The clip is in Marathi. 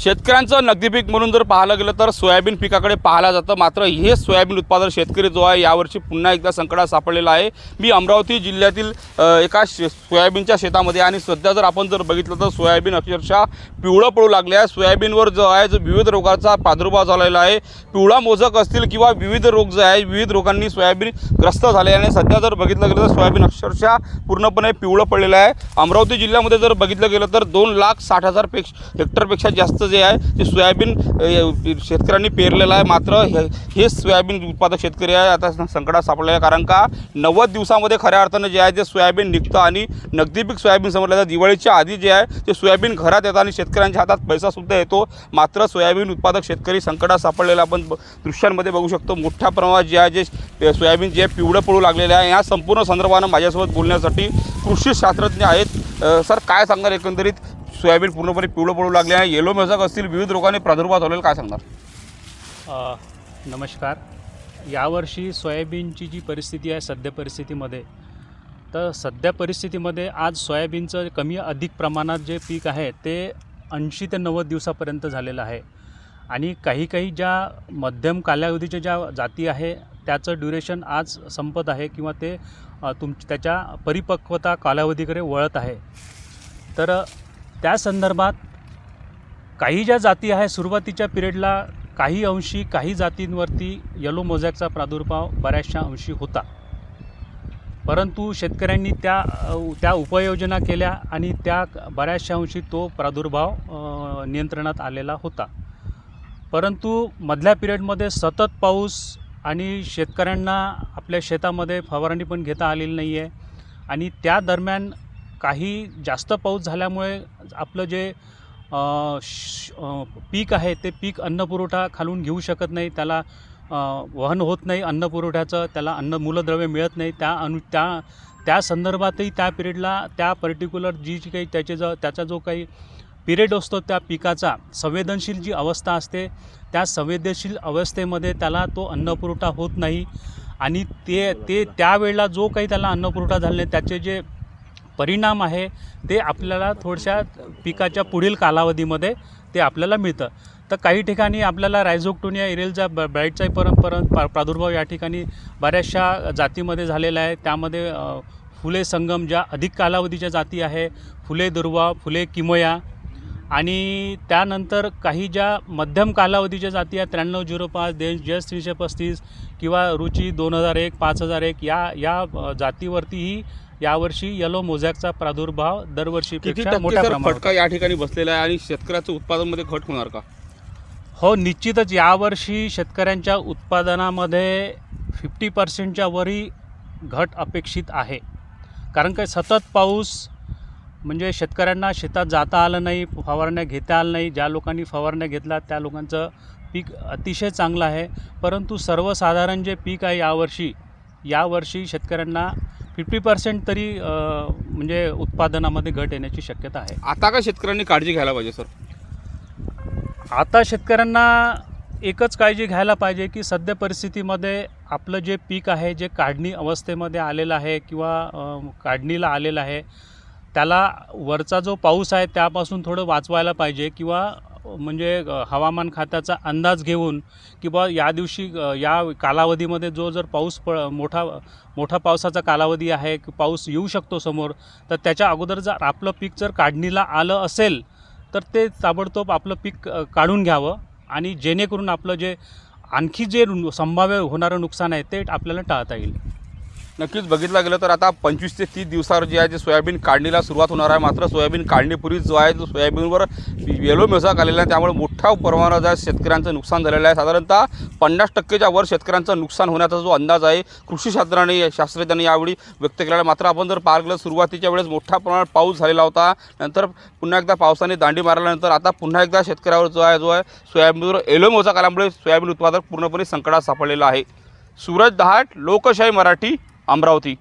शेतकऱ्यांचं नगदी पीक म्हणून जर पाहायला गेलं तर सोयाबीन पिकाकडे पाहायला जातं। मात्र हे सोयाबीन उत्पादक शेतकरी जो आहे यावर्षी पुन्हा एकदा संकटात सापडलेला आहे। मी अमरावती जिल्ह्यातील एका सोयाबीनच्या शेतामध्ये आणि सध्या जर आपण बघितलं तर सोयाबीन अक्षरशः पिवळं पडू लागले आहे। सोयाबीनवर जो आहे जो विविध रोगाचा प्रादुर्भाव झालेला आहे, पिवळा मोजक असतील किंवा विविध रोग जे आहे विविध रोगांनी सोयाबीन ग्रस्त झाले आणि सध्या जर बघितलं गेलं तर सोयाबीन अक्षरशः पूर्णपणे पिवळं पडलेलं आहे। अमरावती जिल्ह्यामध्ये जर बघितलं गेलं तर 2,60,000 हेक्टरपेक्षा जास्त जे आहे ते सोयाबीन शेतकऱ्यांनी पेरलेलं आहे। मात्र हे सोयाबीन उत्पादक शेतकरी आहे आता संकटात सापडले आहे, कारण का 90 दिवसामध्ये खऱ्या अर्थाने जे आहे ते सोयाबीन निघतं आणि नगदी पीक सोयाबीन समजलं जातं। दिवाळीच्या आधी जे आहे ते सोयाबीन घरात येतं आणि शेतकऱ्यांच्या हातात पैसासुद्धा येतो। मात्र सोयाबीन उत्पादक शेतकरी संकटात सापडलेला आपण दृश्यांमध्ये बघू शकतो। मोठ्या प्रमाणात जे आहे जे सोयाबीन जे पिवळं पडू लागलेले आहे, या संपूर्ण संदर्भानं माझ्यासोबत बोलण्यासाठी कृषी शास्त्रज्ञ आहेत। सर, काय सांगणार एकंदरीत सोयाबीन पूर्णपणे पिवळं पडू लागले आहे, येलो मोझॅक असतील, विविध रोगांनी प्रादुर्भाव झालेला, काय सांगणार? नमस्कार। यावर्षी सोयाबीनची जी परिस्थिती आहे सध्या परिस्थितीमध्ये, तर सध्या परिस्थितीमध्ये आज सोयाबीनचं कमी अधिक प्रमाणात जे पीक आहे ते 80 ते 90 दिवसापर्यंत झालेलं आहे आणि काही ज्या मध्यम कालावधीच्या ज्या जाती आहे त्याचं ड्युरेशन आज संपत आहे किंवा ते त्याच्या परिपक्वता कालावधीकडे वळत आहे। तर त्या संदर्भात काही ज्या जाती आहे सुरुवातीच्या पिरियडला काही अंशी काही जातींवरती येलो मोझॅकचा प्रादुर्भाव बऱ्याचशा अंशी होता, परंतु शेतकऱ्यांनी त्या उपाययोजना केल्या आणि त्या बऱ्याचशा अंशी तो प्रादुर्भाव नियंत्रणात आलेला होता। परंतु मधल्या पिरियडमध्ये सतत पाऊस आणि शेतकऱ्यांना आपल्या शेतामध्ये फवारणी पण घेता आलेली नाही आहे आणि त्या दरम्यान काही जास्त पाऊस झाल्यामुळे आपलं जे पीक आहे ते पीक अन्नपुरवठा खालून घेऊ शकत नाही, त्याला वहन होत नाही अन्नपुरवठ्याचं, त्याला मूलद्रव्य मिळत नाही। त्या संदर्भातही त्या पिरियडला त्या पर्टिक्युलर जी काही त्याचा जो काही पिरियड असतो त्या पिकाचा संवेदनशील जी अवस्था असते त्या संवेदनशील अवस्थेमध्ये त्याला तो अन्नपुरवठा होत नाही आणि ते त्यावेळेला जो काही त्याला अन्नपुरवठा झाला नाही त्याचे जे परिणाम आहे ते आपल्याला थोड्याशा पिकाच्या पुढील कालावधीमध्ये ते आपल्याला मिळतं। तर काही ठिकाणी आपल्याला रायझोक्टोनिया एरियलचा ब्राईटचा प्रादुर्भाव या ठिकाणी बऱ्याचशा जातीमध्ये झालेला आहे। त्यामध्ये फुले संगम ज्या अधिक कालावधीच्या जाती आहे, फुले दुर्वा, फुले किमया आणि त्यानंतर काही ज्या मध्यम कालावधीच्या जाती आहेत 9305 जस 335 किंवा रुची 2001 5001 या जातीवरतीही यावर्षी येलो मोझॅकचा प्रादुर्भाव दरवर्षीपेक्षा मोठ्या प्रमाणात फटका या ठिकाणी बसलेला आहे आणि शेतकऱ्याचं उत्पादनामध्ये घट होणार का? हो, निश्चितच यावर्षी शेतकऱ्यांच्या उत्पादनामध्ये 50% वरही घट अपेक्षित आहे, कारण काय सतत पाऊस म्हणजे शेतकऱ्यांना शेतात जाता आलं नाही, फवारण्या घेता आलं नाही। ज्या लोकांनी फवारण्या घेतला त्या लोकांचं पीक अतिशय चांगलं आहे, परंतु सर्वसाधारण जे पीक आहे यावर्षी शेतकऱ्यांना 50% तरी म्हणजे उत्पादनामध्ये घट येण्याची शक्यता आहे। आता का शेतकऱ्यांनी काळजी घ्यायला पाहिजे सर? आता शेतकऱ्यांना एकच काळजी घ्यायला पाहिजे की सध्या परिस्थितीमध्ये आपलं जे पीक आहे जे काढणी अवस्थेमध्ये आलेलं आहे किंवा काढणीला आलेलं आहे त्याला वरचा जो पाऊस आहे त्यापासून थोडं वाचवायला पाहिजे किंवा म्हणजे हवामान खात्याचा अंदाज घेऊन किंवा या दिवशी या कालावधीमध्ये जर पाऊस मोठा पावसाचा कालावधी आहे की पाऊस येऊ शकतो समोर, तर त्याच्या अगोदर जर आपलं पीक जर काढणीला आलं असेल तर ते ताबडतोब आपलं पीक काढून घ्यावं आणि जेणेकरून आपलं जे आणखी जे संभाव्य होणारं नुकसान आहे ते आपल्याला टाळता येईल। नक्कीच बघितलं गेलं तर आता 25 ते 30 दिवसावर जे आहे जे सोयाबीन काढणीला सुरुवात होणार आहे। मात्र सोयाबीन काढणीपूर्वी जो आहे जो सोयाबीनवर येलो मोझॅक आलेला आहे, त्यामुळे मोठ्या प्रमाणात शेतकऱ्यांचं नुकसान झालेलं आहे। साधारणतः 50%च्या वर शेतकऱ्यांचं नुकसान होण्याचा जो अंदाज आहे कृषी शास्त्रज्ञांनी यावेळी व्यक्त केलेला आहे। मात्र आपण जर पाहिलं गेलं सुरुवातीच्या वेळेस मोठ्या प्रमाणात पाऊस झालेला होता, नंतर पुन्हा एकदा पावसाने दांडी मारल्यानंतर आता पुन्हा एकदा शेतकऱ्यावर जो आहे सोयाबीनवर येलो मोझॅक आल्यामुळे सोयाबीन उत्पादक पूर्णपणे संकटात सापडलेला आहे। सूरज दहाट, लोकशाही मराठी, अमरावती।